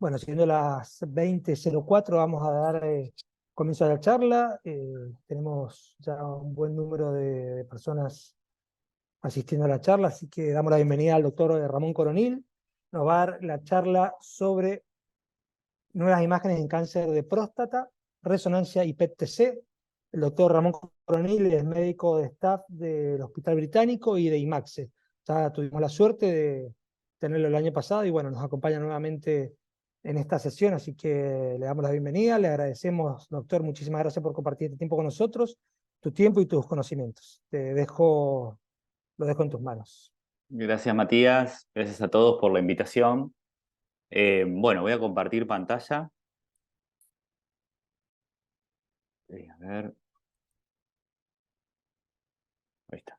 Bueno, siendo las 20:04, vamos a dar comienzo a la charla. Tenemos ya un buen número de personas asistiendo a la charla, así que damos la bienvenida al doctor Ramón Coronil. Nos va a dar la charla sobre nuevas imágenes en cáncer de próstata, resonancia y PET-TC. El doctor Ramón Coronil es médico de staff del Hospital Británico y de IMAXE. Ya tuvimos la suerte de tenerlo el año pasado y bueno, nos acompaña nuevamente en esta sesión, así que le damos la bienvenida, le agradecemos, doctor, muchísimas gracias por compartir este tiempo con nosotros, tu tiempo y tus conocimientos. Lo dejo en tus manos. Gracias, Matías. Gracias a todos por la invitación. Bueno, voy a compartir pantalla. A ver. Ahí está.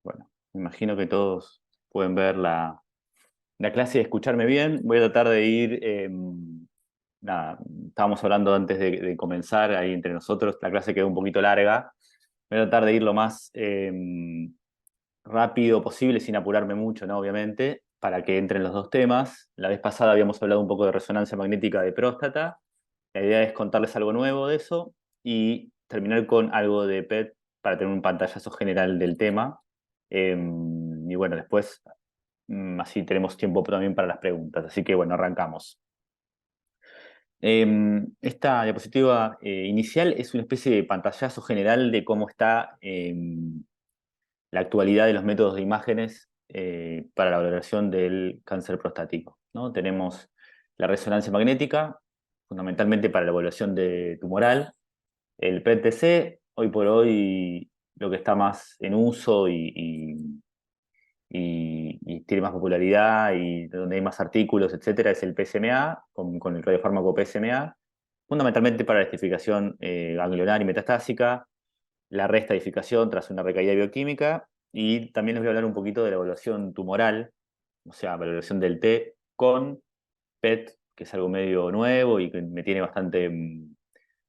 Bueno, me imagino que todos pueden ver la clase y escucharme bien. Voy a tratar de ir... nada, estábamos hablando antes de comenzar ahí entre nosotros. La clase quedó un poquito larga. Voy a tratar de ir lo más rápido posible, sin apurarme mucho, ¿no? Obviamente, para que entren los dos temas. La vez pasada habíamos hablado un poco de resonancia magnética de próstata. La idea es contarles algo nuevo de eso y terminar con algo de PET para tener un pantallazo general del tema. Y bueno, después así tenemos tiempo también para las preguntas. Así que bueno, arrancamos. Esta diapositiva inicial es una especie de pantallazo general de cómo está la actualidad de los métodos de imágenes para la valoración del cáncer prostático, ¿no? Tenemos la resonancia magnética, fundamentalmente para la evaluación tumoral, el PET-TC, hoy por hoy lo que está más en uso y tiene más popularidad y donde hay más artículos, etcétera, es el PSMA, con el radiofármaco PSMA, fundamentalmente para la estatificación ganglionar y metastásica, la reestadificación tras una recaída bioquímica, y también les voy a hablar un poquito de la evaluación tumoral, o sea, valoración del T con PET, que es algo medio nuevo y que me tiene bastante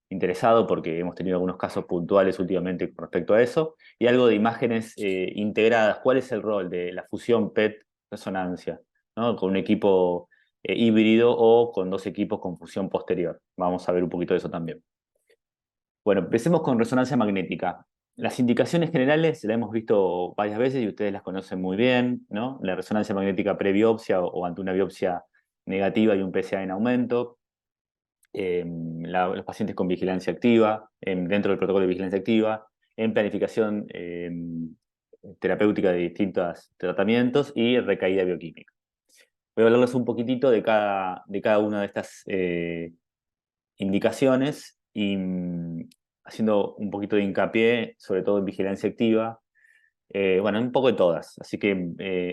interesado porque hemos tenido algunos casos puntuales últimamente con respecto a eso, y algo de imágenes integradas. ¿Cuál es el rol de la fusión PET-resonancia, ¿no? Con un equipo híbrido o con dos equipos con fusión posterior? Vamos a ver un poquito de eso también. Bueno, empecemos con resonancia magnética. Las indicaciones generales las hemos visto varias veces y ustedes las conocen muy bien, ¿no? La resonancia magnética prebiopsia o ante una biopsia negativa y un PSA en aumento. Los pacientes con vigilancia activa, dentro del protocolo de vigilancia activa, en planificación terapéutica de distintos tratamientos y recaída bioquímica. Voy a hablarles un poquitito de cada una de estas indicaciones y haciendo un poquito de hincapié, sobre todo en vigilancia activa, bueno, un poco de todas. Así que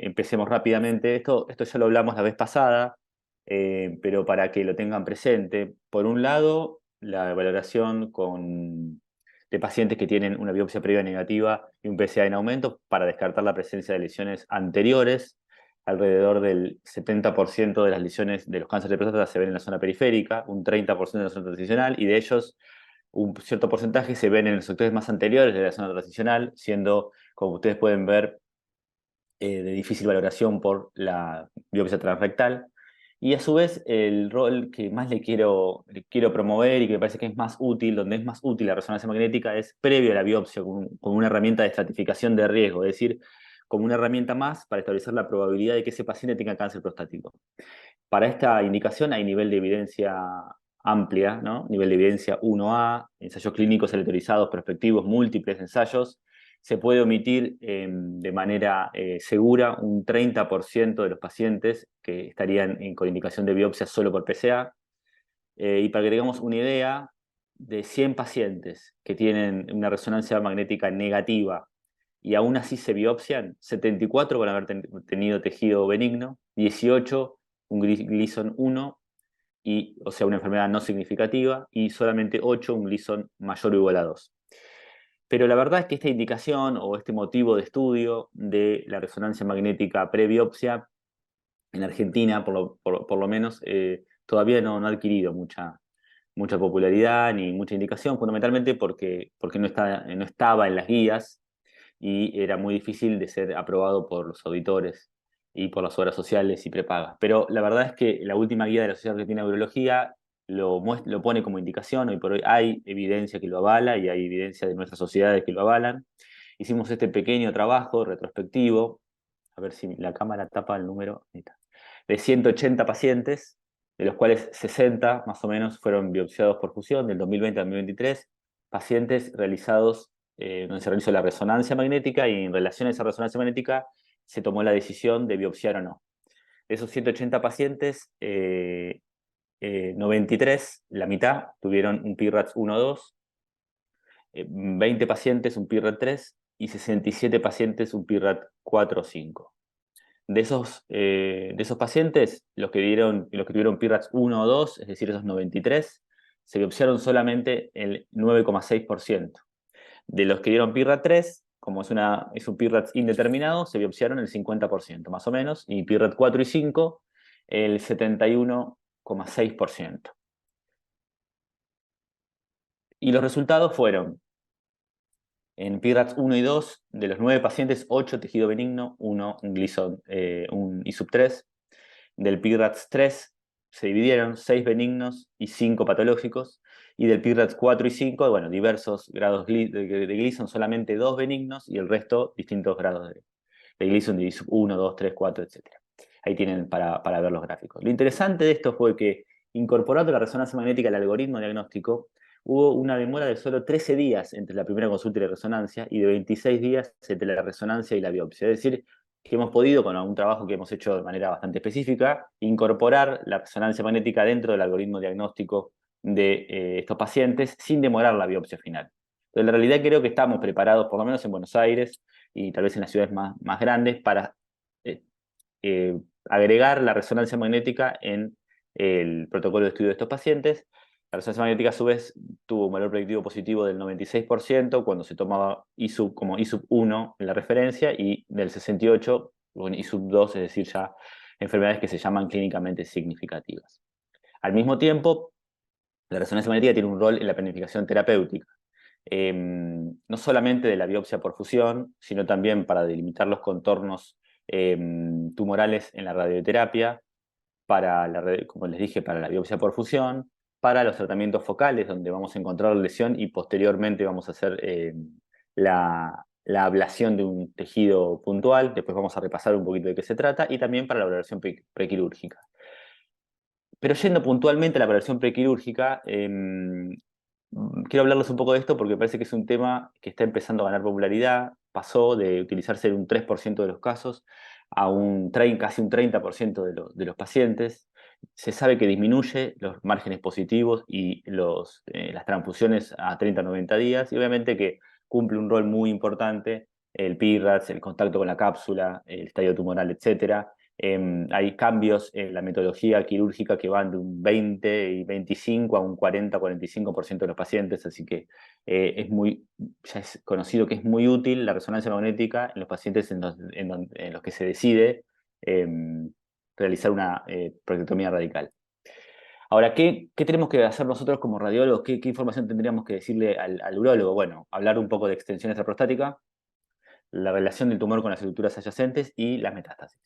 empecemos rápidamente. Esto ya lo hablamos la vez pasada, pero para que lo tengan presente. Por un lado, la valoración de pacientes que tienen una biopsia previa negativa y un PSA en aumento para descartar la presencia de lesiones anteriores. Alrededor del 70% de las lesiones de los cánceres de próstata se ven en la zona periférica, un 30% en la zona transicional, y de ellos un cierto porcentaje se ven en los sectores más anteriores de la zona transicional, siendo, como ustedes pueden ver, de difícil valoración por la biopsia transrectal. Y a su vez, el rol que más le quiero promover y que me parece que es más útil, donde es más útil la resonancia magnética, es previo a la biopsia, como una herramienta de estratificación de riesgo, es decir, como una herramienta más para establecer la probabilidad de que ese paciente tenga cáncer prostático. Para esta indicación hay nivel de evidencia amplia, ¿no? Nivel de evidencia 1A, ensayos clínicos aleatorizados, prospectivos, múltiples ensayos. Se puede omitir de manera segura un 30% de los pacientes que estarían con indicación de biopsia solo por PSA. Y para que tengamos una idea, de 100 pacientes que tienen una resonancia magnética negativa y aún así se biopsian, 74 van a haber tenido tejido benigno, 18 un Gleason 1, o sea, una enfermedad no significativa, y solamente 8 un Gleason mayor o igual a 2. Pero la verdad es que esta indicación o este motivo de estudio de la resonancia magnética prebiopsia en Argentina, por lo menos, todavía no ha adquirido mucha popularidad ni mucha indicación, fundamentalmente porque no estaba en las guías y era muy difícil de ser aprobado por los auditores y por las obras sociales y prepagas. Pero la verdad es que la última guía de la Sociedad Argentina de Urología lo pone como indicación. Hoy por hoy hay evidencia que lo avala y hay evidencia de nuestras sociedades que lo avalan. Hicimos este pequeño trabajo retrospectivo, a ver si la cámara tapa el número, ahí está, de 180 pacientes, de los cuales 60 más o menos fueron biopsiados por fusión del 2020 al 2023, pacientes realizados donde se realizó la resonancia magnética, y en relación a esa resonancia magnética se tomó la decisión de biopsiar o no. De esos 180 pacientes, 93, la mitad, tuvieron un PIRADS 1 o 2, 20 pacientes un PIRAD 3 y 67 pacientes un PIRAD 4 o 5. De esos pacientes, los que tuvieron PIRADS 1 o 2, es decir, esos 93, se biopsiaron solamente el 9,6%. De los que dieron PIRAD 3, como es un PIRAD indeterminado, se biopsiaron el 50% más o menos, y PIRAD 4 y 5 el 71,6%. Y los resultados fueron: en PIRADS 1 y 2, de los 9 pacientes, 8 tejido benigno, 1 un Gleason, un ISUP3. Del PIRADS 3 se dividieron 6 benignos y 5 patológicos. Y del PIRADS 4 y 5, bueno, diversos grados de Gleason, solamente 2 benignos y el resto distintos grados de Gleason, de ISUP 1, 2, 3, 4, etc. Ahí tienen para ver los gráficos. Lo interesante de esto fue que, incorporando la resonancia magnética al algoritmo diagnóstico, hubo una demora de solo 13 días entre la primera consulta y la resonancia, y de 26 días entre la resonancia y la biopsia. Es decir, que hemos podido, con un trabajo que hemos hecho de manera bastante específica, incorporar la resonancia magnética dentro del algoritmo diagnóstico de estos pacientes sin demorar la biopsia final. Entonces, en realidad creo que estamos preparados, por lo menos en Buenos Aires y tal vez en las ciudades más grandes, para eh, agregar la resonancia magnética en el protocolo de estudio de estos pacientes. La resonancia magnética, a su vez, tuvo un valor predictivo positivo del 96% cuando se tomaba ISUP como ISUP 1 en la referencia, y del 68% con ISUP 2, es decir, ya enfermedades que se llaman clínicamente significativas. Al mismo tiempo, la resonancia magnética tiene un rol en la planificación terapéutica. No solamente de la biopsia por fusión, sino también para delimitar los contornos tumorales en la radioterapia, como les dije, para la biopsia por fusión, para los tratamientos focales, donde vamos a encontrar la lesión y posteriormente vamos a hacer la ablación de un tejido puntual. Después vamos a repasar un poquito de qué se trata, y también para la valoración prequirúrgica. Pero yendo puntualmente a la valoración prequirúrgica, quiero hablarles un poco de esto porque parece que es un tema que está empezando a ganar popularidad. Pasó de utilizarse en un 3% de los casos a casi un 30% de los pacientes. Se sabe que disminuye los márgenes positivos y las transfusiones a 30-90 días, y obviamente que cumple un rol muy importante el PIRADS, el contacto con la cápsula, el estadio tumoral, etcétera. Hay cambios en la metodología quirúrgica que van de un 20 y 25 a un 40-45% de los pacientes, así que ya es conocido que es muy útil la resonancia magnética en los pacientes en los que se decide realizar una prostatectomía radical. Ahora, ¿qué tenemos que hacer nosotros como radiólogos? ¿Qué información tendríamos que decirle al urólogo? Bueno, hablar un poco de extensión extraprostática, la relación del tumor con las estructuras adyacentes y las metástasis.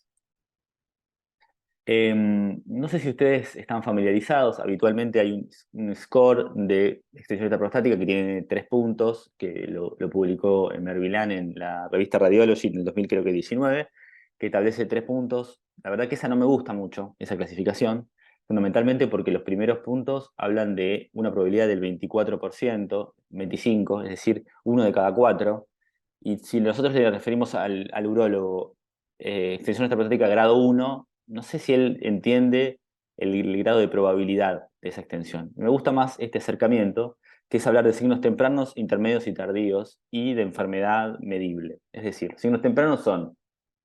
No sé si ustedes están familiarizados. Habitualmente hay un score de extensión prostática que tiene 3 puntos, que lo publicó Mervilán en la revista Radiology en el 2019, que establece 3 puntos. La verdad que esa no me gusta mucho, esa clasificación, fundamentalmente porque los primeros puntos hablan de una probabilidad del 24%, 25%, es decir, 1 de cada 4. Y si nosotros le referimos al urólogo extensión prostática grado 1, no sé si él entiende el grado de probabilidad de esa extensión. Me gusta más este acercamiento, que es hablar de signos tempranos, intermedios y tardíos, y de enfermedad medible. Es decir, signos tempranos son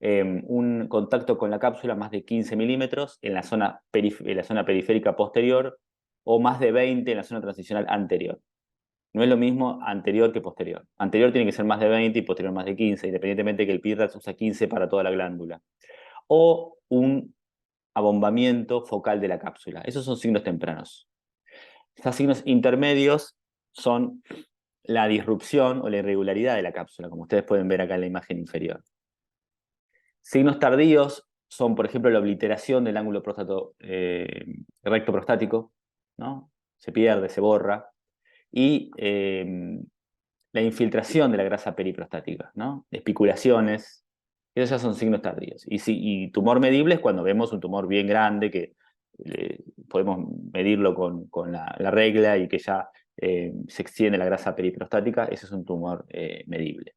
un contacto con la cápsula más de 15 milímetros en la zona periférica posterior, o más de 20 en la zona transicional anterior. No es lo mismo anterior que posterior. Anterior tiene que ser más de 20 y posterior más de 15, independientemente que el PIRADS usa 15 para toda la glándula. O un abombamiento focal de la cápsula. Esos son signos tempranos. Estos signos intermedios son la disrupción o la irregularidad de la cápsula, como ustedes pueden ver acá en la imagen inferior. Signos tardíos son, por ejemplo, la obliteración del ángulo recto prostático, ¿no? Se pierde, se borra, y la infiltración de la grasa periprostática, ¿no? Espiculaciones, esos ya son signos tardíos. Y tumor medible es cuando vemos un tumor bien grande que podemos medirlo con la regla y que ya se extiende la grasa periprostática, ese es un tumor medible.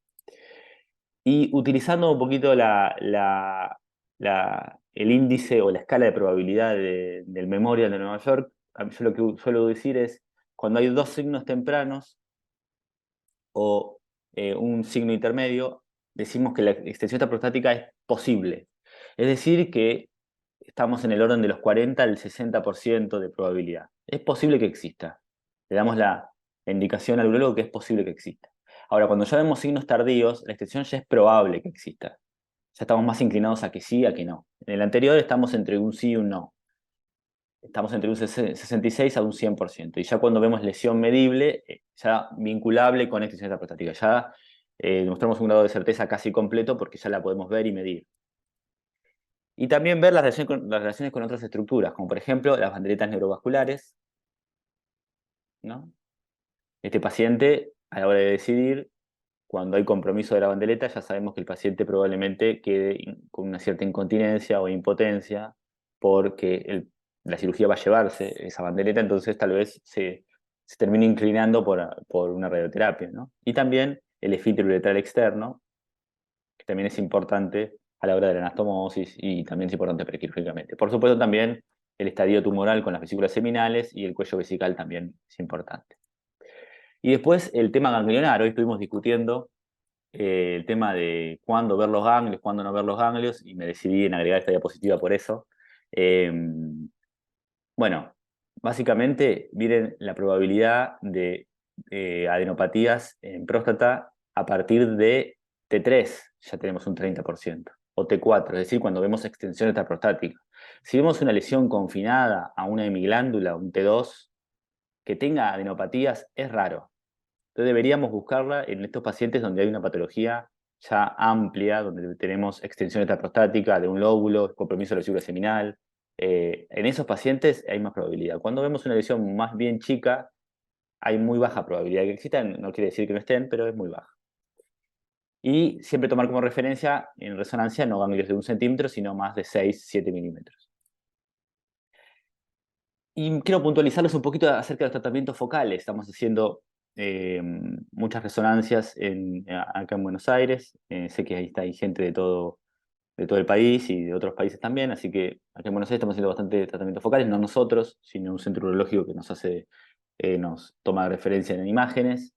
Y utilizando un poquito el índice o la escala de probabilidad del Memorial de Nueva York, yo lo que suelo decir es, cuando hay dos signos tempranos o un signo intermedio, decimos que la extensión prostática es posible. Es decir, que estamos en el orden de los 40 al 60% de probabilidad. Es posible que exista. Le damos la indicación al urólogo que es posible que exista. Ahora, cuando ya vemos signos tardíos, la extensión ya es probable que exista. Ya estamos más inclinados a que sí, a que no. En el anterior estamos entre un sí y un no. Estamos entre un 66 a un 100%. Y ya cuando vemos lesión medible, ya vinculable con extensión prostática, ya demostramos un grado de certeza casi completo porque ya la podemos ver y medir. Y también ver las relaciones con otras estructuras, como por ejemplo las bandeletas neurovasculares, ¿no? Este paciente, a la hora de decidir, cuando hay compromiso de la bandeleta, ya sabemos que el paciente probablemente quede con una cierta incontinencia o impotencia, porque la cirugía va a llevarse esa bandeleta, entonces tal vez se termine inclinando por una radioterapia, ¿no? Y también el esfínter uretral externo, que también es importante a la hora de la anastomosis y también es importante prequirúrgicamente. Por supuesto, también el estadio tumoral con las vesículas seminales y el cuello vesical también es importante. Y después el tema ganglionar. Hoy estuvimos discutiendo el tema de cuándo ver los ganglios, cuándo no ver los ganglios, y me decidí en agregar esta diapositiva por eso. Bueno, básicamente miren la probabilidad de adenopatías en próstata a partir de T3, ya tenemos un 30%, o T4, es decir, cuando vemos extensión extraprostática. Si vemos una lesión confinada a una hemiglándula, un T2, que tenga adenopatías, es raro. Entonces deberíamos buscarla en estos pacientes donde hay una patología ya amplia, donde tenemos extensión extraprostática de un lóbulo, compromiso de la vesícula seminal. En esos pacientes hay más probabilidad. Cuando vemos una lesión más bien chica, hay muy baja probabilidad de que existan, no quiere decir que no estén, pero es muy baja. Y siempre tomar como referencia en resonancia no ganglios de 1 centímetro, sino más de 6, 7 milímetros. Y quiero puntualizarles un poquito acerca de los tratamientos focales. Estamos haciendo muchas resonancias acá en Buenos Aires. Sé que ahí hay gente de todo el país y de otros países también, así que acá en Buenos Aires estamos haciendo bastante tratamientos focales, no nosotros, sino un centro urológico que nos toma referencia en imágenes.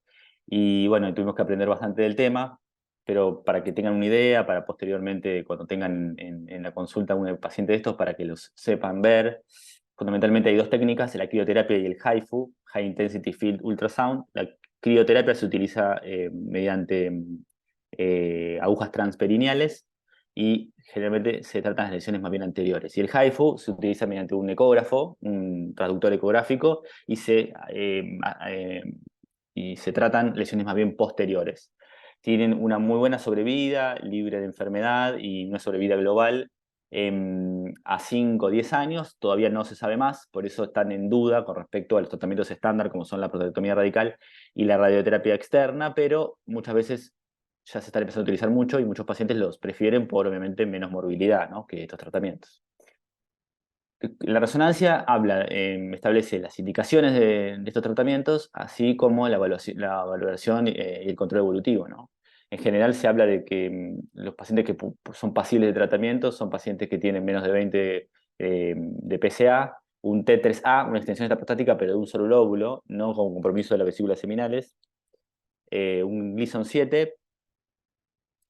Y bueno, tuvimos que aprender bastante del tema, pero para que tengan una idea, para posteriormente, cuando tengan en la consulta a un paciente de estos, para que los sepan ver. Fundamentalmente hay dos técnicas, la crioterapia y el HIFU, High Intensity Field Ultrasound. La crioterapia se utiliza mediante agujas transperineales y generalmente se tratan las lesiones más bien anteriores. Y el HIFU se utiliza mediante un ecógrafo, un traductor ecográfico, y se tratan lesiones más bien posteriores. Tienen una muy buena sobrevida, libre de enfermedad y una sobrevida global a 5 o 10 años. Todavía no se sabe más, por eso están en duda con respecto a los tratamientos estándar como son la prostatectomía radical y la radioterapia externa, pero muchas veces ya se están empezando a utilizar mucho y muchos pacientes los prefieren por obviamente menos morbilidad, ¿no?, que estos tratamientos. La resonancia establece las indicaciones de estos tratamientos, así como la valoración y el control evolutivo, ¿no? En general se habla de que los pacientes que son pasibles de tratamiento son pacientes que tienen menos de 20 de PSA, un T3A, una extensión extraprostática, pero de un solo lóbulo, no con compromiso de las vesículas seminales, un Gleason 7,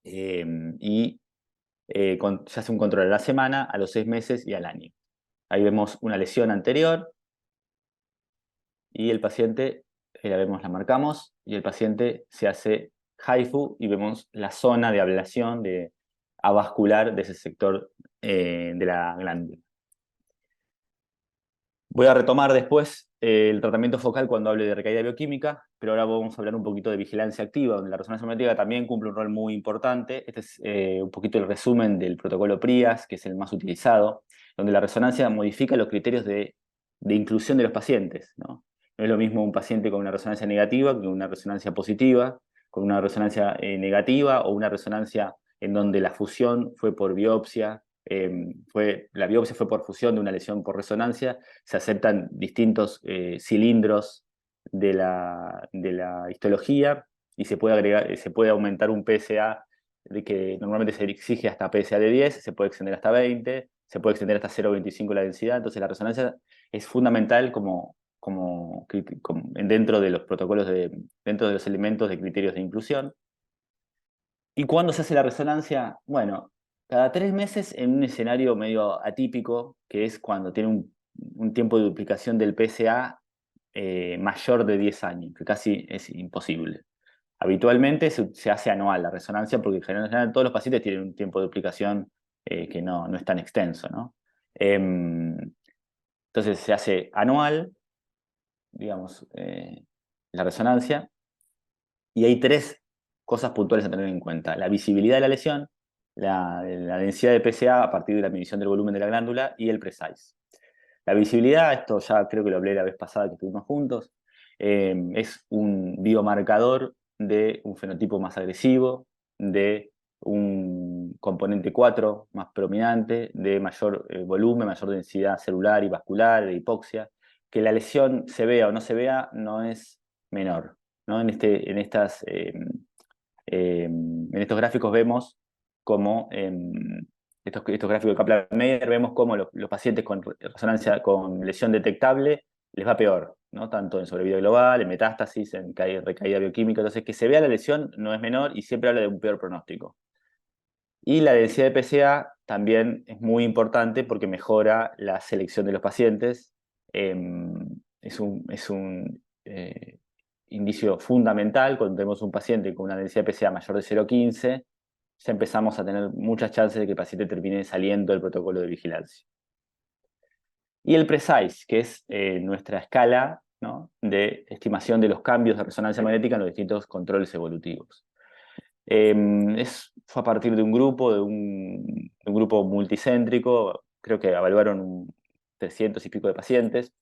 y se hace un control a la semana, a los 6 meses y al año. Ahí vemos una lesión anterior y el paciente, la marcamos, y el paciente se hace HIFU y vemos la zona de ablación avascular de ese sector de la glándula. Voy a retomar después el tratamiento focal cuando hable de recaída bioquímica, pero ahora vamos a hablar un poquito de vigilancia activa, donde la resonancia magnética también cumple un rol muy importante. Este es un poquito el resumen del protocolo PRIAS, que es el más utilizado, donde la resonancia modifica los criterios de inclusión de los pacientes, ¿no? No es lo mismo un paciente con una resonancia negativa que una resonancia positiva, con una resonancia negativa o una resonancia en donde la fusión fue por biopsia, la biopsia fue por fusión de una lesión por resonancia. Se aceptan distintos cilindros de la histología y se puede agregar, se puede aumentar un PSA de que normalmente se exige hasta PSA de 10, se puede extender hasta 20, se puede extender hasta 0,25 la densidad. Entonces la resonancia es fundamental dentro de los protocolos, dentro de los elementos de criterios de inclusión. ¿Y cuándo se hace la resonancia? Bueno, cada 3 meses en un escenario medio atípico, que es cuando tiene un tiempo de duplicación del PSA mayor de 10 años, que casi es imposible. Habitualmente se hace anual la resonancia, porque en general todos los pacientes tienen un tiempo de duplicación que no es tan extenso, ¿no? Entonces se hace anual, digamos, la resonancia, y hay 3 cosas puntuales a tener en cuenta: la visibilidad de la lesión, la densidad de PSA a partir de la medición del volumen de la glándula y el precise. La visibilidad, esto ya creo que lo hablé la vez pasada que estuvimos juntos, es un biomarcador de un fenotipo más agresivo, de un componente 4 más predominante, de mayor volumen, mayor densidad celular y vascular, de hipoxia. Que la lesión se vea o no se vea no es menor, ¿no? En estos gráficos vemos cómo, estos gráficos de Kaplan-Meier, vemos cómo los pacientes con resonancia, con lesión detectable, les va peor, ¿no? Tanto en sobrevida global, en metástasis, en recaída bioquímica. Entonces, que se vea la lesión no es menor y siempre habla de un peor pronóstico. Y la densidad de PSA también es muy importante porque mejora la selección de los pacientes. Es un indicio fundamental. Cuando tenemos un paciente con una densidad de PSA mayor de 0,15, ya empezamos a tener muchas chances de que el paciente termine saliendo del protocolo de vigilancia. Y el PRECISE, que es nuestra escala, ¿no?, de estimación de los cambios de resonancia magnética en los distintos controles evolutivos. Fue a partir de un grupo multicéntrico, creo que evaluaron 300 y pico de pacientes.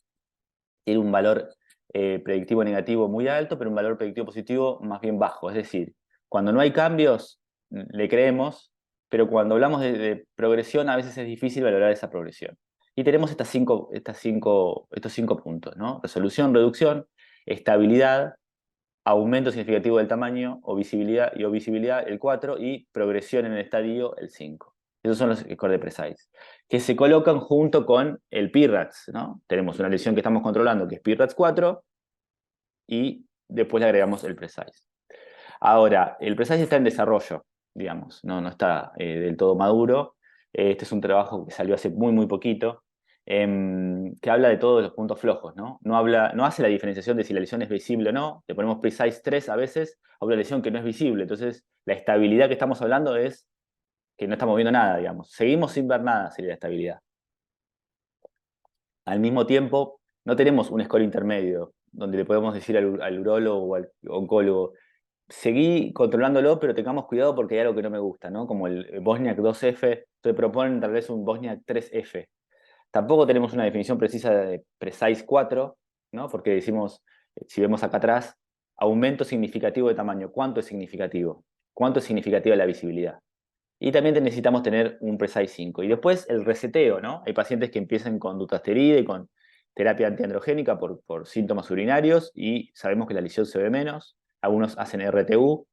Tiene un valor predictivo negativo muy alto, pero un valor predictivo positivo más bien bajo. Es decir, cuando no hay cambios, le creemos, pero cuando hablamos de progresión, a veces es difícil valorar esa progresión. Y tenemos estos 5 puntos, ¿no? Resolución, reducción, estabilidad, aumento significativo del tamaño, o visibilidad, el 4, y progresión en el estadio, el 5. Esos son los scores de PRECISE, que se colocan junto con el PIRATS, ¿no? Tenemos una lesión que estamos controlando, que es PIRATS 4, y después le agregamos el PRECISE. Ahora, el PRECISE está en desarrollo, digamos, no está del todo maduro. Este es un trabajo que salió hace muy, muy poquito, que habla de todos los puntos flojos, ¿no? No hace la diferenciación de si la lesión es visible o no. Le ponemos PRECISE 3 a veces a una lesión que no es visible. Entonces, la estabilidad que estamos hablando es que no estamos viendo nada, digamos. Seguimos sin ver nada, sería la estabilidad. Al mismo tiempo, no tenemos un score intermedio, donde le podemos decir al urólogo o al oncólogo: seguí controlándolo, pero tengamos cuidado porque hay algo que no me gusta, ¿no? Como el Bosniak 2F, te proponen tal vez un Bosniak 3F. Tampoco tenemos una definición precisa de PRECISE 4, ¿no? Porque decimos, si vemos acá atrás, aumento significativo de tamaño. ¿Cuánto es significativo? ¿Cuánto es significativa la visibilidad? Y también necesitamos tener un PRECISE 5. Y después el reseteo, ¿no? Hay pacientes que empiezan con dutasterida y con terapia antiandrogénica por síntomas urinarios y sabemos que la lesión se ve menos. Algunos hacen RTU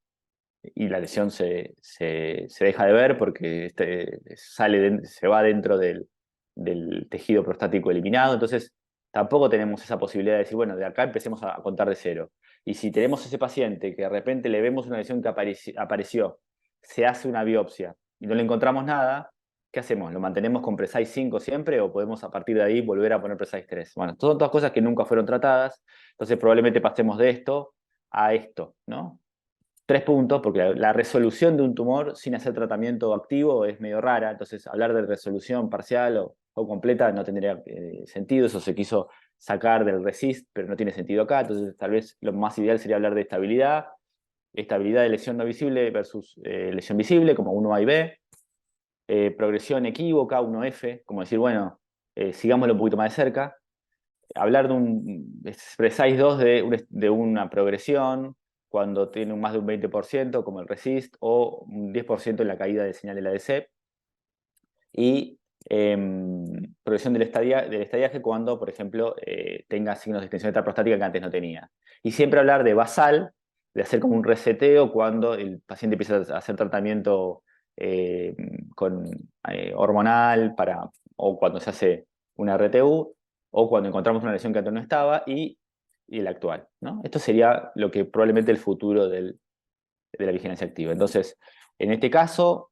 y la lesión se deja de ver porque se va dentro del tejido prostático eliminado. Entonces, tampoco tenemos esa posibilidad de decir, bueno, de acá empecemos a contar de cero. Y si tenemos ese paciente que de repente le vemos una lesión que apareció, se hace una biopsia y no le encontramos nada, ¿qué hacemos? ¿Lo mantenemos con PRECISE 5 siempre o podemos a partir de ahí volver a poner PRECISE 3? Bueno, son todas cosas que nunca fueron tratadas, entonces probablemente pasemos de esto a esto, ¿no? 3 puntos, porque la resolución de un tumor sin hacer tratamiento activo es medio rara, entonces hablar de resolución parcial o completa no tendría sentido, eso se quiso sacar del RECIST, pero no tiene sentido acá, entonces tal vez lo más ideal sería hablar de estabilidad de lesión no visible versus lesión visible, como 1A y B, progresión equívoca, 1F, como decir, bueno, sigámoslo un poquito más de cerca, hablar de un expresáis 2 de una progresión cuando tiene más de un 20%, como el RECIST, o un 10% en la caída de señal de la ADC, y progresión del estadiaje cuando, por ejemplo, tenga signos de extensión prostática que antes no tenía. Y siempre hablar de basal, de hacer como un reseteo cuando el paciente empieza a hacer tratamiento hormonal o cuando se hace una RTU, o cuando encontramos una lesión que antes no estaba, y el actual, ¿no? Esto sería lo que probablemente el futuro de la vigilancia activa. Entonces, en este caso,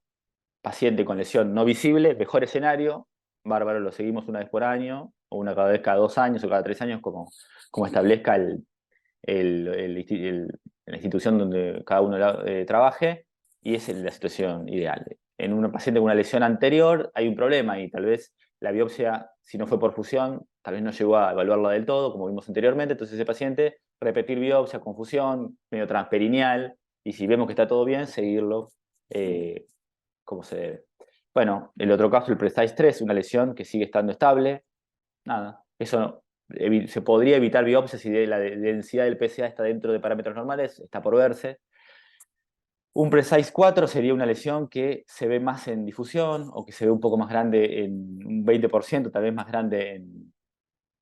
paciente con lesión no visible, mejor escenario, bárbaro, lo seguimos una vez por año, o una cada vez cada 2 años o cada 3 años, como establezca la institución donde cada uno trabaje, y es la situación ideal. En un paciente con una lesión anterior hay un problema y tal vez la biopsia, si no fue por fusión, tal vez no llegó a evaluarla del todo, como vimos anteriormente, entonces ese paciente, repetir biopsia con fusión, medio transperineal, y si vemos que está todo bien, seguirlo como se debe. Bueno, el otro caso, el Precise 3, una lesión que sigue estando estable, nada, eso se podría evitar biopsias si la densidad del PSA está dentro de parámetros normales, está por verse. Un Precise 4 sería una lesión que se ve más en difusión o que se ve un poco más grande en un 20%, tal vez más grande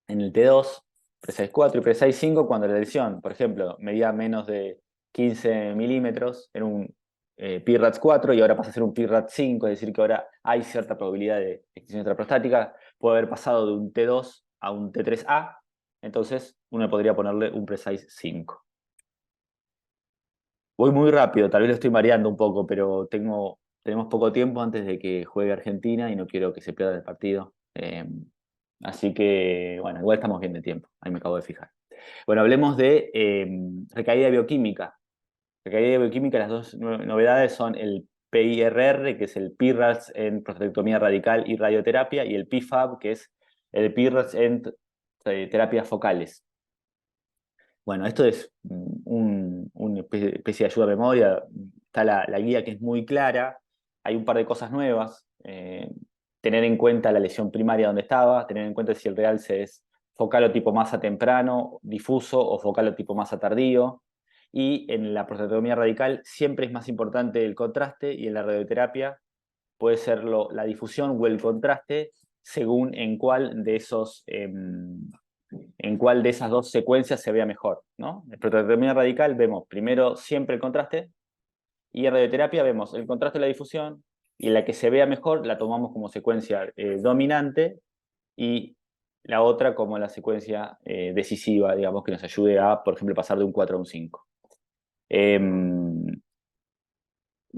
en el T2, Precise 4 y Precise 5 cuando la lesión, por ejemplo, medía menos de 15 milímetros en un PIRADS 4 y ahora pasa a ser un PIRADS 5, es decir, que ahora hay cierta probabilidad de extensión intraprostática, puede haber pasado de un T2 a un T3A, entonces uno podría ponerle un Precise 5. Voy muy rápido, tal vez lo estoy mareando un poco, pero tenemos poco tiempo antes de que juegue Argentina y no quiero que se pierda el partido. Así que, bueno, igual estamos bien de tiempo, ahí me acabo de fijar. Bueno, hablemos de recaída bioquímica. Recaída bioquímica, las dos novedades son el PIRR, que es el PIRADS en prostatectomía radical y radioterapia, y el PIFAB, que es el PIRADS en terapias focales. Bueno, esto es una especie de ayuda a memoria. Está la guía que es muy clara. Hay un par de cosas nuevas. Tener en cuenta la lesión primaria donde estaba, tener en cuenta si el realce es focal o tipo masa temprano, difuso o focal o tipo masa tardío. Y en la prostatectomía radical siempre es más importante el contraste y en la radioterapia puede ser la difusión o el contraste según en cuál de esas dos secuencias se vea mejor, ¿no? En prostatectomía radical vemos primero siempre el contraste y en radioterapia vemos el contraste y la difusión y la que se vea mejor la tomamos como secuencia dominante y la otra como la secuencia decisiva, digamos, que nos ayude a, por ejemplo, pasar de un 4 a un 5. Un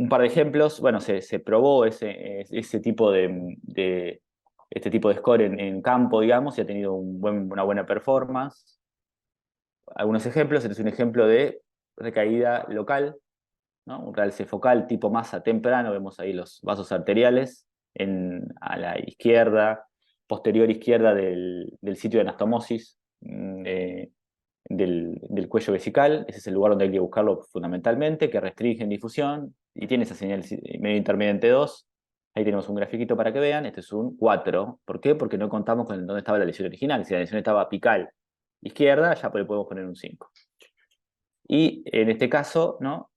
par de ejemplos, bueno, se probó ese tipo este tipo de score en campo, digamos, y ha tenido una buena performance. Algunos ejemplos, este es un ejemplo de recaída local, ¿no? Un realce focal tipo masa temprano, vemos ahí los vasos arteriales a la izquierda, posterior izquierda del sitio de anastomosis del cuello vesical. Ese es el lugar donde hay que buscarlo fundamentalmente, que restringe en difusión y tiene esa señal medio intermedia en T2. Ahí tenemos un grafiquito para que vean, este es un 4. ¿Por qué? Porque no contamos con dónde estaba la lesión original. Si la lesión estaba apical izquierda, ya le podemos poner un 5. Y en este caso, ¿no?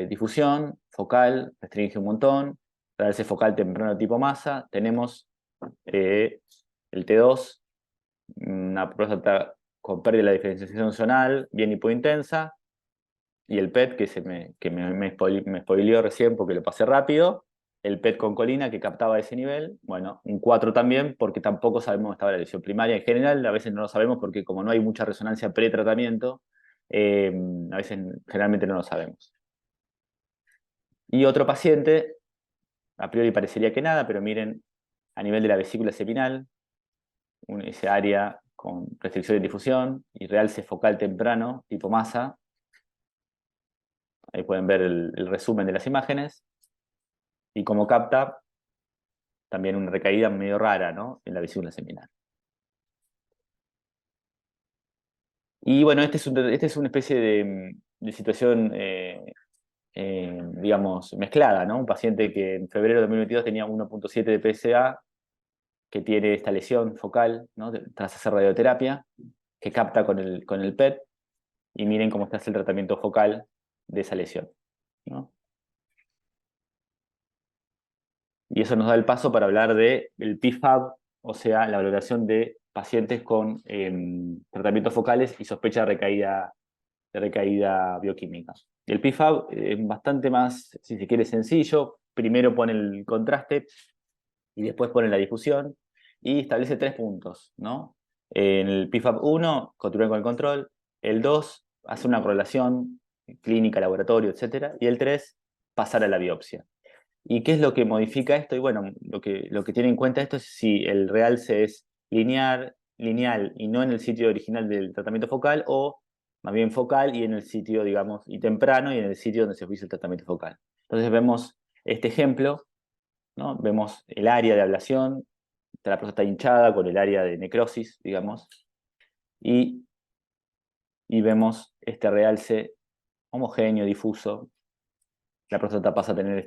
Difusión, focal, restringe un montón, realce focal temprano tipo masa, tenemos el T2, una próstata con pérdida de la diferenciación zonal, bien hipointensa, y el PET, me spoileó recién porque lo pasé rápido, el PET con colina que captaba ese nivel, bueno, un 4 también, porque tampoco sabemos dónde estaba la lesión primaria en general, a veces no lo sabemos porque como no hay mucha resonancia pre-tratamiento, a veces generalmente no lo sabemos. Y otro paciente, a priori parecería que nada, pero miren, a nivel de la vesícula seminal, ese área con restricción de difusión y realce focal temprano, tipo masa, Ahí pueden ver el resumen de las imágenes. Y como capta también una recaída medio rara, ¿no?, en la vesícula seminal. Y bueno, este es una especie de situación, digamos, mezclada, ¿no? Un paciente que en febrero de 2022 tenía 1.7 de PSA, que tiene esta lesión focal, ¿no?, tras hacer radioterapia, que capta con el PET, y miren cómo está el tratamiento focal de esa lesión, ¿no? Y eso nos da el paso para hablar del PFAB, o sea, la valoración de pacientes con tratamientos focales y sospecha de recaída bioquímica. El PFAB es bastante más, si se quiere, sencillo. Primero pone el contraste y después pone la difusión y establece 3 puntos, ¿no? En el PFAB 1 continúa con el control, el 2 hace una correlación clínica, laboratorio, etc. Y el 3 pasar a la biopsia. ¿Y qué es lo que modifica esto? Y bueno, lo que tiene en cuenta esto es si el realce es lineal y no en el sitio original del tratamiento focal, o más bien focal y en el sitio, digamos, y temprano y en el sitio donde se hizo el tratamiento focal. Entonces vemos este ejemplo, ¿no? Vemos el área de ablación, está la próstata hinchada con el área de necrosis, digamos, y, y vemos este realce homogéneo, difuso. La próstata pasa a tener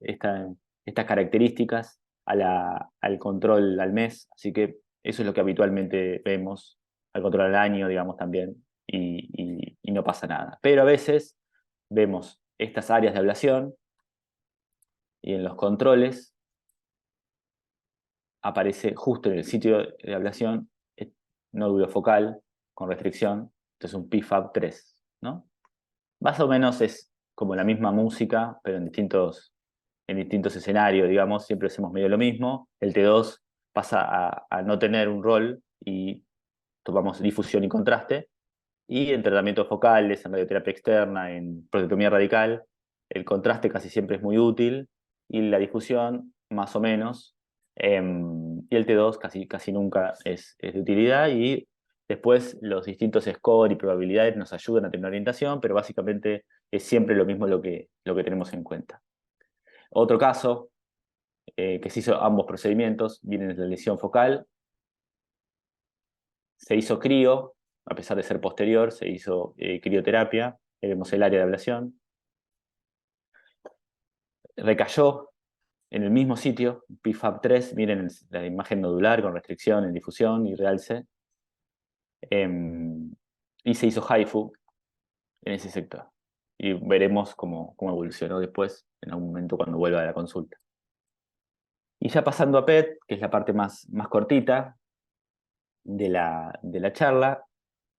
estas características al control al mes, así que eso es lo que habitualmente vemos, al control al año, digamos, también, y no pasa nada. Pero a veces vemos estas áreas de ablación y en los controles aparece justo en el sitio de ablación nódulo focal con restricción, entonces un PFAB 3, ¿no? Más o menos es como la misma música, pero en distintos escenarios, digamos, siempre hacemos medio lo mismo. El T2 pasa a no tener un rol y tomamos difusión y contraste. Y en tratamientos focales, en radioterapia externa, en prostatectomía radical, el contraste casi siempre es muy útil y la difusión más o menos. Y el T2 casi nunca es de utilidad, y después los distintos score y probabilidades nos ayudan a tener orientación, pero básicamente es siempre lo mismo lo que tenemos en cuenta. Otro caso, que se hizo ambos procedimientos, viene de la lesión focal, se hizo crío, a pesar de ser posterior, se hizo crioterapia, vemos el área de ablación, recayó en el mismo sitio, PFAB 3, miren la imagen nodular con restricción en difusión y realce, y se hizo HIFU en ese sector. Y veremos cómo evolucionó después, en algún momento cuando vuelva a la consulta. Y ya pasando a PET, que es la parte más cortita de la charla,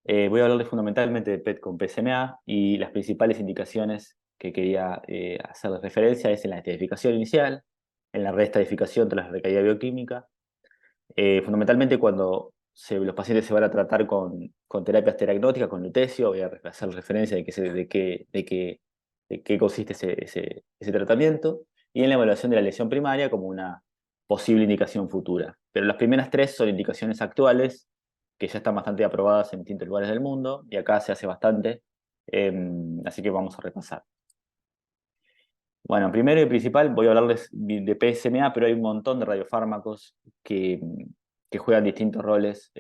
voy a hablarles fundamentalmente de PET con PSMA, y las principales indicaciones que quería hacer referencia es en la estratificación inicial, en la reestratificación tras la recaída bioquímica, fundamentalmente cuando los pacientes se van a tratar con terapias teragnósticas, con lutecio. Voy a hacer referencia de qué consiste ese tratamiento, y en la evaluación de la lesión primaria como una posible indicación futura. Pero las primeras 3 son indicaciones actuales, que ya están bastante aprobadas en distintos lugares del mundo, y acá se hace bastante, así que vamos a repasar. Bueno, primero y principal voy a hablarles de PSMA, pero hay un montón de radiofármacos que juegan distintos roles,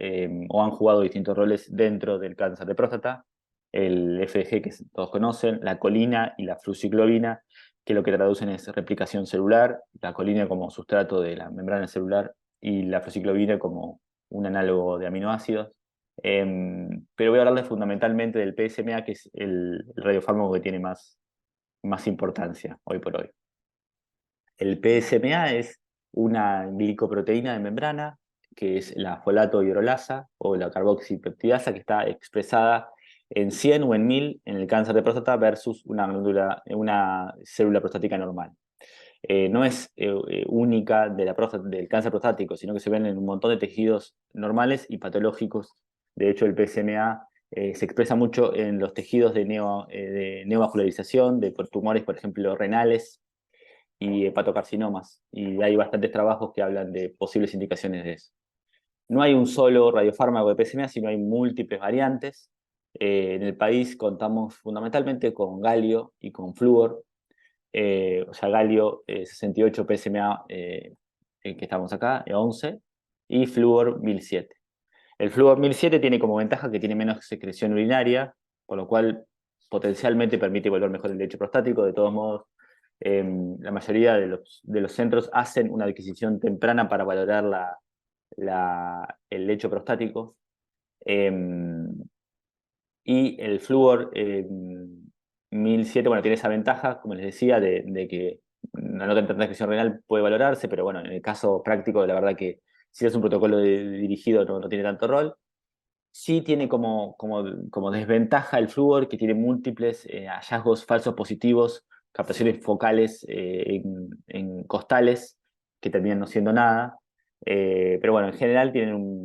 o han jugado distintos roles dentro del cáncer de próstata. El FDG, que todos conocen, la colina y la fluciclovina, que lo que traducen es replicación celular, la colina como sustrato de la membrana celular y la fluciclovina como un análogo de aminoácidos. Pero voy a hablarles fundamentalmente del PSMA, que es el radiofármaco que tiene más importancia hoy por hoy. El PSMA es una glicoproteína de membrana, que es la folato hidrolasa o la carboxipeptidasa, que está expresada en 100 o en 1000 en el cáncer de próstata versus una célula prostática normal. No es única del cáncer prostático, sino que se ven en un montón de tejidos normales y patológicos. De hecho, el PSMA se expresa mucho en los tejidos de neovascularización, de tumores, por ejemplo, renales y hepatocarcinomas. Y hay bastantes trabajos que hablan de posibles indicaciones de eso. No hay un solo radiofármaco de PSMA, sino hay múltiples variantes. En el país contamos fundamentalmente con galio y con flúor, o sea, galio 68 PSMA, que estamos acá, 11, y flúor 1007. El flúor 1007 tiene como ventaja que tiene menos secreción urinaria, por lo cual potencialmente permite volver mejor el lecho prostático. De todos modos, la mayoría de los centros hacen una adquisición temprana para valorar el lecho prostático. Y el flúor 1007, bueno, tiene esa ventaja, como les decía, de que la nota de transcripción renal puede valorarse, pero bueno, en el caso práctico, la verdad que si es un protocolo dirigido no tiene tanto rol. Sí tiene como desventaja el flúor, que tiene múltiples hallazgos falsos positivos, captaciones focales en costales, que terminan no siendo nada. Pero bueno, en general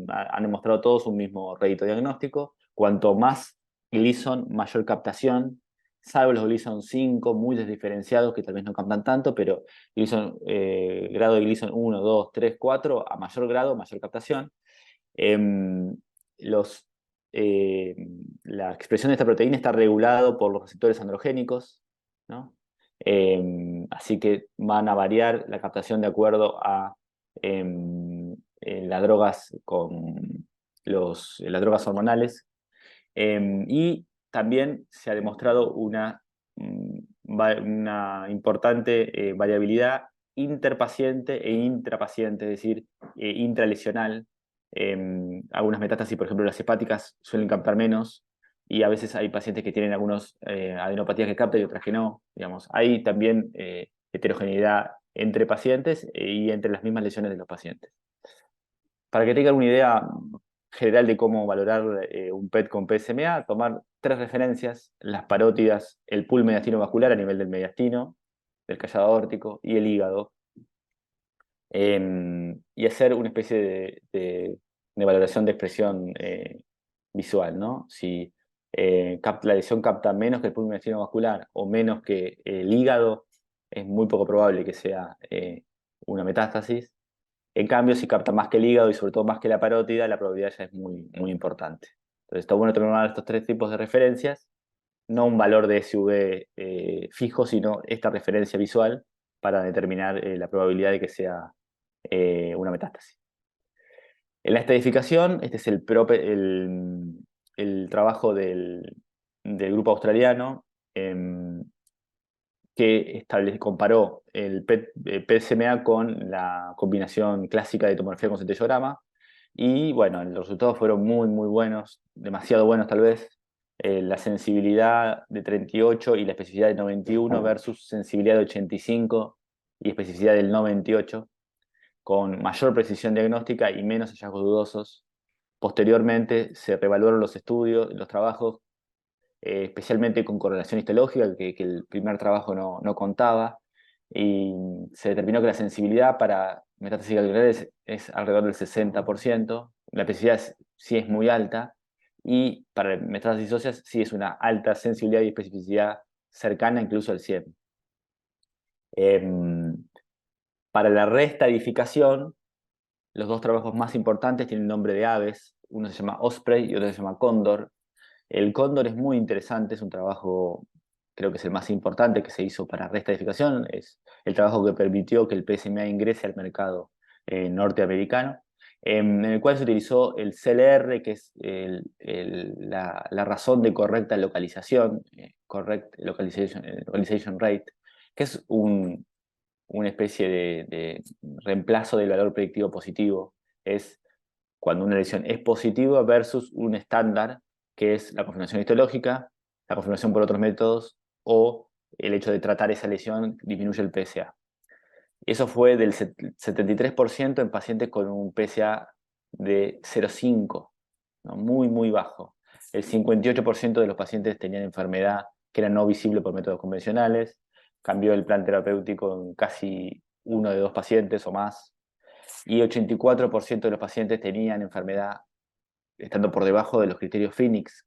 han demostrado todos un mismo rédito diagnóstico. Cuanto más Gleason, mayor captación, salvo los Gleason 5, muy desdiferenciados, que tal vez no captan tanto, pero grado de Gleason 1, 2, 3, 4, a mayor grado, mayor captación. Em, los, eh, la expresión de esta proteína está regulado por los receptores androgénicos, ¿no? Así que van a variar la captación de acuerdo a las drogas las drogas hormonales. Y también se ha demostrado una importante variabilidad interpaciente e intrapaciente, es decir, intralesional. Algunas metástasis, por ejemplo, las hepáticas suelen captar menos, y a veces hay pacientes que tienen algunas adenopatías que captan y otras que no. Digamos. Hay también heterogeneidad entre pacientes y entre las mismas lesiones de los pacientes. Para que tengan una idea general de cómo valorar un PET con PSMA, tomar 3 referencias: las parótidas, el pool mediastino vascular a nivel del mediastino, del callado aórtico y el hígado, y hacer una especie de valoración de expresión visual, ¿no? Si la lesión capta menos que el pool mediastino vascular o menos que el hígado, es muy poco probable que sea una metástasis. En cambio, si capta más que el hígado y sobre todo más que la parótida, la probabilidad ya es muy importante. Entonces está bueno tomar estos 3 tipos de referencias, no un valor de SV fijo, sino esta referencia visual para determinar la probabilidad de que sea una metástasis. En la estadificación, este es el trabajo del grupo australiano, que comparó el PSMA con la combinación clásica de tomografía con centellograma, y bueno, los resultados fueron muy buenos, demasiado buenos tal vez. La sensibilidad de 38 y la especificidad de 91 versus sensibilidad de 85 y especificidad del 98, con mayor precisión diagnóstica y menos hallazgos dudosos. Posteriormente se reevaluaron los estudios, los trabajos, especialmente con correlación histológica, que el primer trabajo no contaba, y se determinó que la sensibilidad para metástasis ganglionares es alrededor del 60%, la especificidad sí es muy alta, y para metástasis óseas sí es una alta sensibilidad y especificidad cercana incluso al 100. Para la reestadificación, los 2 trabajos más importantes tienen nombre de aves, uno se llama Osprey y otro se llama Cóndor. El Cóndor es muy interesante, es un trabajo, creo que es el más importante que se hizo para reestadificación, es el trabajo que permitió que el PSMA ingrese al mercado norteamericano, en el cual se utilizó el CLR, que es la razón de correcta localización, correct localization rate, que es una especie de reemplazo del valor predictivo positivo. Es cuando una lesión es positiva versus un estándar, que es la confirmación histológica, la confirmación por otros métodos, o el hecho de tratar esa lesión disminuye el PSA. Eso fue del 73% en pacientes con un PSA de 0,5, ¿no? Muy bajo. El 58% de los pacientes tenían enfermedad que era no visible por métodos convencionales. Cambió el plan terapéutico en casi 1 de 2 pacientes o más. Y 84% de los pacientes tenían enfermedad estando por debajo de los criterios Phoenix,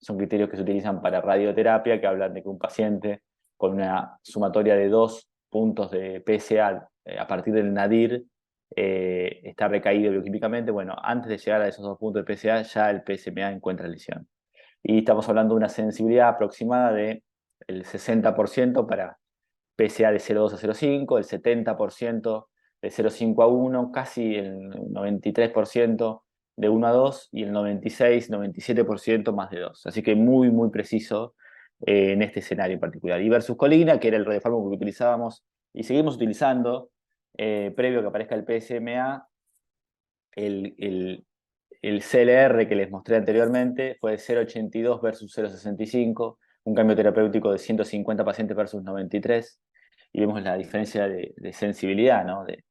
son criterios que se utilizan para radioterapia, que hablan de que un paciente con una sumatoria de 2 puntos de PSA a partir del nadir está recaído bioquímicamente. Bueno, antes de llegar a esos 2 puntos de PSA, ya el PSMA encuentra lesión. y estamos hablando de una sensibilidad aproximada del 60% para PSA de 0,2 a 0,5, el 70% de 0,5 a 1, casi el 93% de 1 a 2 y el 96-97% más de 2. Así que muy, muy preciso en este escenario en particular. Y versus colina, que era el radiofármaco que utilizábamos y seguimos utilizando, previo a que aparezca el PSMA, el CLR que les mostré anteriormente fue de 0,82 versus 0,65, un cambio terapéutico de 150 pacientes versus 93, y vemos la diferencia de sensibilidad, ¿no? De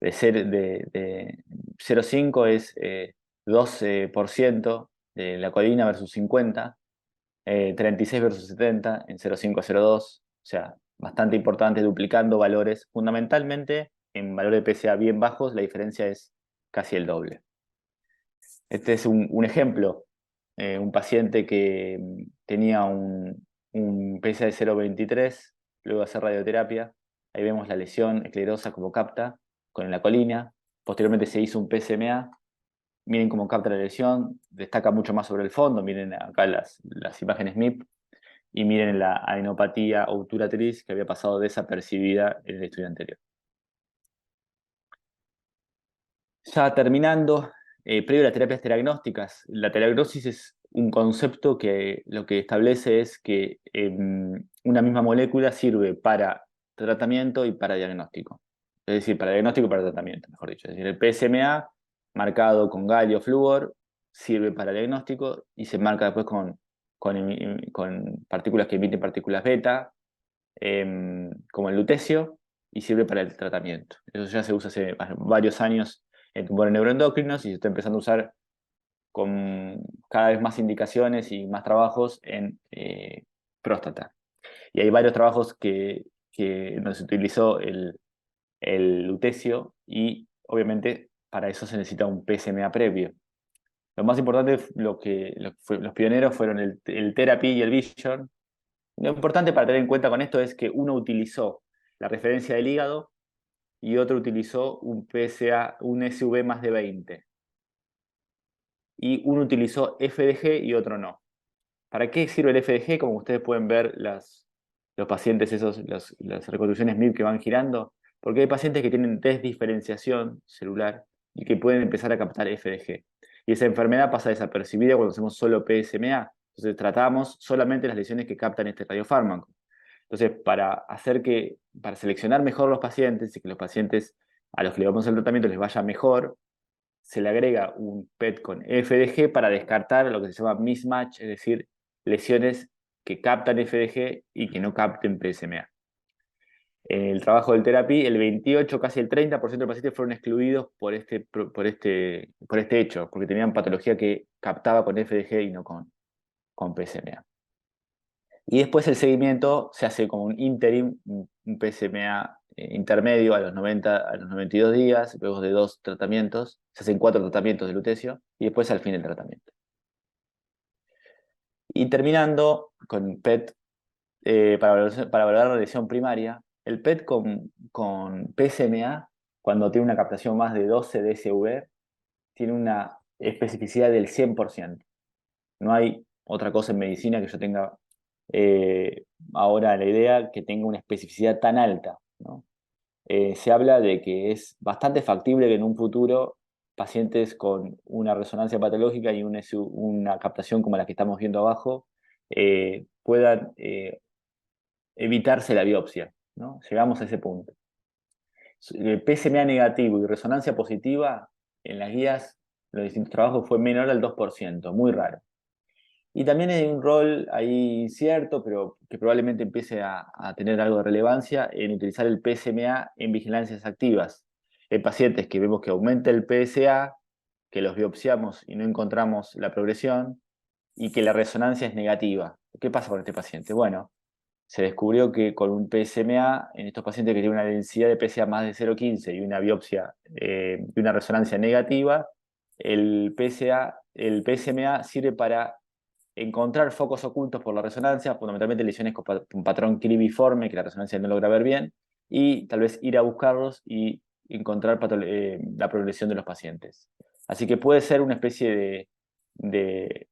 0,5 es 12% de la colina versus 50, 36 versus 70 en 0,5 a 0,2, o sea, bastante importante, duplicando valores. Fundamentalmente, en valores de PSA bien bajos, la diferencia es casi el doble. Este es un ejemplo, un paciente que tenía un PSA de 0,23, luego de hacer radioterapia. Ahí vemos la lesión esclerosa como capta con la colina. Posteriormente se hizo un PSMA. Miren cómo capta la lesión, destaca mucho más sobre el fondo. Miren acá las imágenes MIP y miren la adenopatía obturatriz que había pasado desapercibida en el estudio anterior. Ya terminando, previo a las terapias terapéuticas, la teragnosis es un concepto que lo que establece es que una misma molécula sirve para tratamiento y para diagnóstico. Es decir, para diagnóstico y para tratamiento, mejor dicho. Es decir, el PSMA, marcado con galio flúor, sirve para diagnóstico y se marca después con partículas que emiten partículas beta, como el lutecio, y sirve para el tratamiento. Eso ya se usa hace varios años en tumores neuroendocrinos y se está empezando a usar con cada vez más indicaciones y más trabajos en próstata. Y hay varios trabajos donde se utilizó el lutecio y obviamente para eso se necesita un PSMA previo. Lo más importante, los pioneros fueron el Therapy y el Vision. Lo importante para tener en cuenta con esto es que uno utilizó la referencia del hígado y otro utilizó un PSA, un SV más de 20. Y uno utilizó FDG y otro no. ¿Para qué sirve el FDG? Como ustedes pueden ver los pacientes, las reconstrucciones MIP que van girando, porque hay pacientes que tienen desdiferenciación celular y que pueden empezar a captar FDG. Y esa enfermedad pasa desapercibida cuando hacemos solo PSMA. Entonces tratamos solamente las lesiones que captan este radiofármaco. Entonces, para seleccionar mejor los pacientes y que los pacientes a los que le vamos a hacer el tratamiento les vaya mejor, se le agrega un PET con FDG para descartar lo que se llama mismatch, es decir, lesiones que captan FDG y que no capten PSMA. En el trabajo del Therapy, el 28, casi el 30% de pacientes fueron excluidos por este hecho, porque tenían patología que captaba con FDG y no con PSMA. Y después el seguimiento se hace como un interim, un PSMA intermedio a los 92 días, luego de 2 tratamientos, se hacen 4 tratamientos de lutecio y después al fin el tratamiento. Y terminando con PET, para valorar la lesión primaria, el PET con PSMA, cuando tiene una captación más de 12 DSV, tiene una especificidad del 100%. No hay otra cosa en medicina que yo tenga ahora la idea que tenga una especificidad tan alta, ¿no? Se habla de que es bastante factible que en un futuro pacientes con una resonancia patológica y una captación como la que estamos viendo abajo puedan evitarse la biopsia, ¿no? Llegamos a ese punto. El PSMA negativo y resonancia positiva en las guías, los distintos trabajos, fue menor al 2%, muy raro. Y también hay un rol ahí incierto, pero que probablemente empiece a tener algo de relevancia en utilizar el PSMA en vigilancias activas. En pacientes que vemos que aumenta el PSA, que los biopsiamos y no encontramos la progresión, y que la resonancia es negativa. ¿Qué pasa con este paciente? Bueno, se descubrió que con un PSMA, en estos pacientes que tienen una densidad de PSA más de 0,15 y una biopsia y una resonancia negativa, el PSMA sirve para encontrar focos ocultos por la resonancia, fundamentalmente lesiones con un patrón cribiforme que la resonancia no logra ver bien, y tal vez ir a buscarlos y encontrar la progresión de los pacientes. Así que puede ser una especie de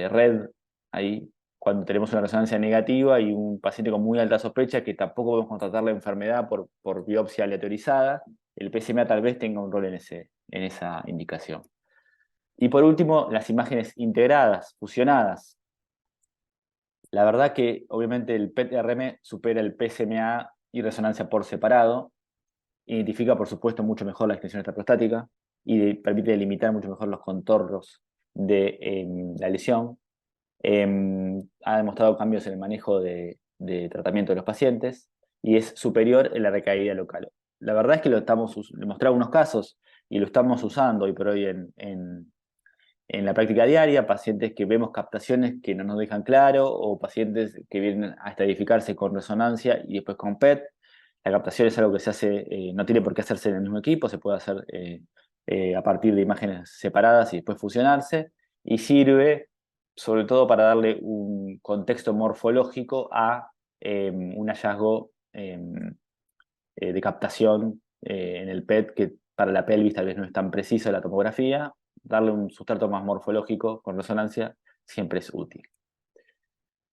red ahí cuando tenemos una resonancia negativa y un paciente con muy alta sospecha que tampoco podemos constatar la enfermedad por biopsia aleatorizada, el PSMA tal vez tenga un rol en esa indicación. Y por último, las imágenes integradas, fusionadas. La verdad que obviamente el PET-RM supera el PSMA y resonancia por separado, identifica por supuesto mucho mejor la extensión extraprostática y permite delimitar mucho mejor los contornos de la lesión. Ha demostrado cambios en el manejo de tratamiento de los pacientes y es superior en la recaída local. La verdad es que le mostré algunos casos y lo estamos usando hoy por hoy en la práctica diaria, pacientes que vemos captaciones que no nos dejan claro o pacientes que vienen a estadificarse con resonancia y después con PET. La captación es algo que se hace, no tiene por qué hacerse en el mismo equipo, se puede hacer a partir de imágenes separadas y después fusionarse, y sirve sobre todo para darle un contexto morfológico a un hallazgo de captación en el PET, que para la pelvis tal vez no es tan preciso la tomografía. Darle un sustrato más morfológico con resonancia siempre es útil.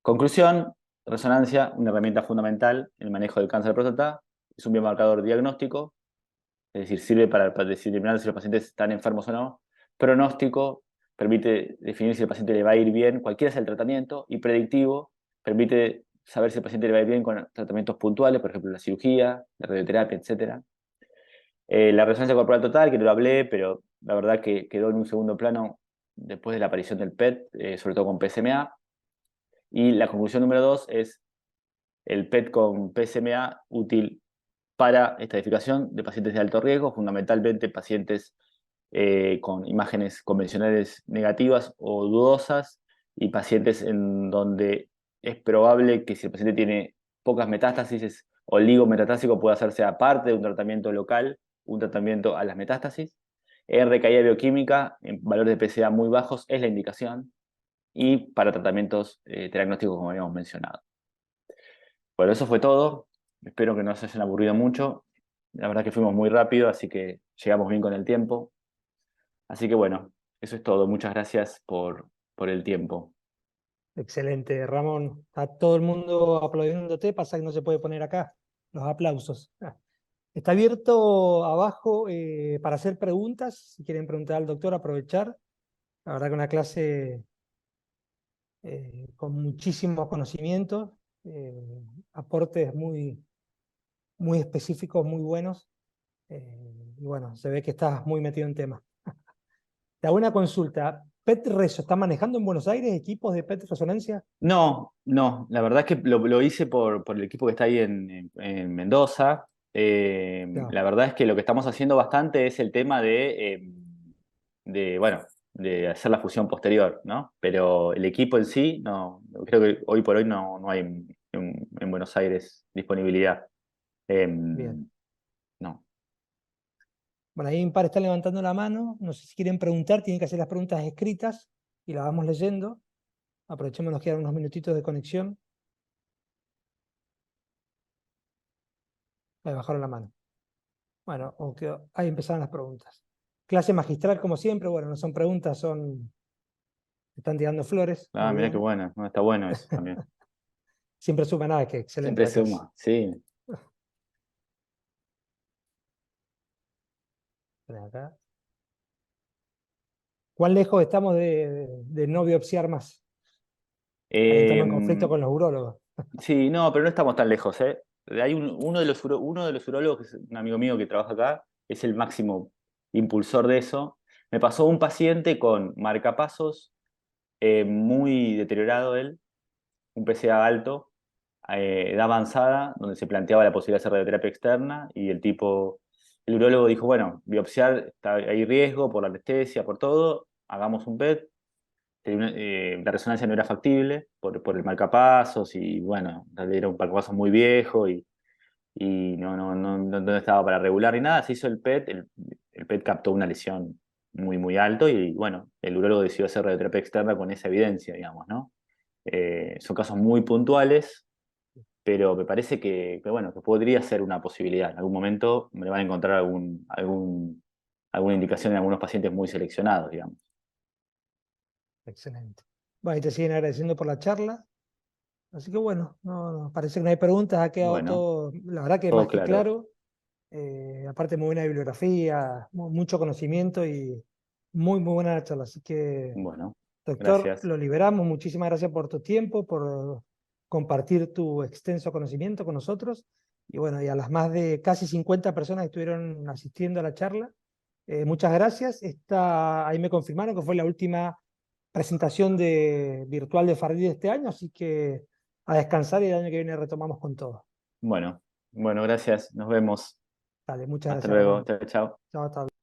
Conclusión: resonancia, una herramienta fundamental en el manejo del cáncer de próstata, es un biomarcador diagnóstico, es decir, sirve para determinar si los pacientes están enfermos o no. Pronóstico, permite definir si el paciente le va a ir bien, cualquiera sea el tratamiento, y predictivo, permite saber si el paciente le va a ir bien con tratamientos puntuales, por ejemplo la cirugía, la radioterapia, etc. La resonancia corporal total, que no lo hablé, pero la verdad que quedó en un segundo plano después de la aparición del PET, sobre todo con PSMA. Y la conclusión número 2 es el PET con PSMA útil para estadificación de pacientes de alto riesgo, fundamentalmente pacientes con imágenes convencionales negativas o dudosas y pacientes en donde es probable que si el paciente tiene pocas metástasis, oligometastásico puede hacerse aparte de un tratamiento local, un tratamiento a las metástasis. En recaída bioquímica, en valores de PSA muy bajos, es la indicación, y para tratamientos diagnósticos como habíamos mencionado. Bueno, eso fue todo. Espero que no se hayan aburrido mucho. La verdad que fuimos muy rápido, así que llegamos bien con el tiempo. Así que bueno, eso es todo. Muchas gracias por el tiempo. Excelente, Ramón. Está todo el mundo aplaudiéndote, pasa que no se puede poner acá los aplausos. Está abierto abajo para hacer preguntas. Si quieren preguntar al doctor, aprovechar. La verdad que una clase con muchísimos conocimientos, aportes muy específicos, muy buenos. Y bueno, se ve que estás muy metido en temas. Te hago una consulta. ¿PET Reso está manejando en Buenos Aires equipos de PET resonancia? No, no, la verdad es que lo hice por el equipo que está ahí en Mendoza. No, La verdad es que lo que estamos haciendo bastante es el tema bueno, de hacer la fusión posterior, ¿no? Pero el equipo en sí, no, creo que hoy por hoy no hay en Buenos Aires disponibilidad. bien. No. Bueno, ahí Impar está levantando la mano. No sé si quieren preguntar, tienen que hacer las preguntas escritas y las vamos leyendo. Aprovechemos, nos quedan unos minutitos de conexión. Ahí bajaron la mano. Bueno, ahí empezaron las preguntas. Clase magistral, como siempre. Bueno, no son preguntas, están tirando flores. Ah, Muy mirá qué bien. bueno, no, está bueno eso también. Siempre suma nada, que excelente Siempre la clase. suma, sí. Ven acá. ¿Cuán lejos estamos de no biopsiar más? Ahí entramos en conflicto Em, con los urólogos. Sí, no, pero no estamos tan lejos, ¿eh? Hay uno de los urólogos, que es un amigo mío que trabaja acá, es el máximo impulsor de eso. Me pasó un paciente con marcapasos, muy deteriorado él, un PSA alto, edad avanzada, donde se planteaba la posibilidad de hacer radioterapia externa, y el urólogo dijo, bueno, biopsiar, hay riesgo por la anestesia, por todo, hagamos un PET. La resonancia no era factible por el marcapasos y bueno, era un marcapasos muy viejo y no estaba para regular ni nada. Se hizo el PET, el PET captó una lesión muy alto y bueno, el urólogo decidió hacer radioterapia externa con esa evidencia, digamos, ¿no? Son casos muy puntuales, pero me parece bueno, que podría ser una posibilidad. En algún momento me van a encontrar alguna indicación en algunos pacientes muy seleccionados, digamos. Excelente. Bueno, y te siguen agradeciendo por la charla. Así que bueno, parece que no hay preguntas, ha quedado Bueno, todo, la verdad que todo más que claro. claro. Aparte muy buena bibliografía, mucho conocimiento y muy buena la charla. Así que, Bueno, doctor, gracias. lo liberamos. Muchísimas gracias por tu tiempo, por compartir tu extenso conocimiento con nosotros. Y bueno, y a las más de casi 50 personas que estuvieron asistiendo a la charla, muchas gracias. Ahí me confirmaron que fue la última presentación virtual de Fardy de este año, así que a descansar y el año que viene retomamos con todo. Bueno, bueno, gracias. Nos vemos. Dale, muchas Hasta gracias, luego. Ramón. Chao, chao. Chao, hasta